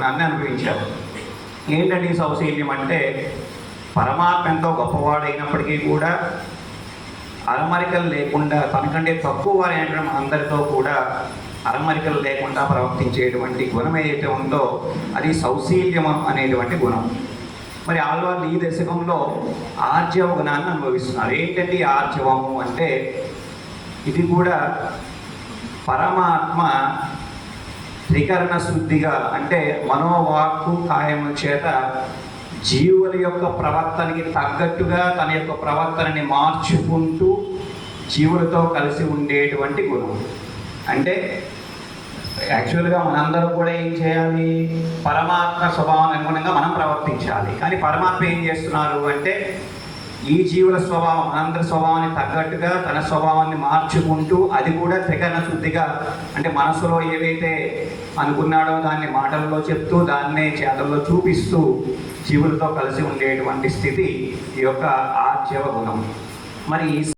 అన్ని అనుభవించారు. ఏంటండి సౌశీల్యం అంటే పరమాత్మ ఎంతో గొప్పవాడైనప్పటికీ కూడా అరమరికలు లేకుండా తనకంటే తక్కువ వారైనటువంటి అందరితో కూడా అరమరికలు లేకుండా ప్రవర్తించేటువంటి గుణం ఏదైతే ఉందో అది సౌశీల్యం అనేటువంటి గుణం. మరి ఆళ్వార్లు ఈ దశకంలో ఆర్జవ గుణాన్ని అనుభవిస్తున్నారు. ఏంటంటే ఆర్జవము అంటే ఇది కూడా పరమాత్మ త్రికరణ శుద్ధిగా అంటే మనోవాక్కు కాయముల చేత జీవుల యొక్క ప్రవర్తనకి తగ్గట్టుగా తన యొక్క ప్రవర్తనని మార్చుకుంటూ జీవులతో కలిసి ఉండేటువంటి గుణం. అంటే యాక్చువల్గా మనందరూ కూడా ఏం చేయాలి, పరమాత్మ స్వభావం అనుగుణంగా మనం ప్రవర్తించాలి. కానీ పరమాత్మ ఏం చేస్తున్నారు అంటే ఈ జీవుల స్వభావం మనందరి స్వభావాన్ని తగ్గట్టుగా తన స్వభావాన్ని మార్చుకుంటూ అది కూడా త్రికరణ శుద్ధిగా అంటే మనసులో ఏవైతే అనుకున్నాడో దాన్ని మాటల్లో చెప్తూ దాన్నే చేతల్లో చూపిస్తూ జీవులతో కలిసి ఉండేటువంటి స్థితి ఈ యొక్క ఆర్జవ గుణం. మరి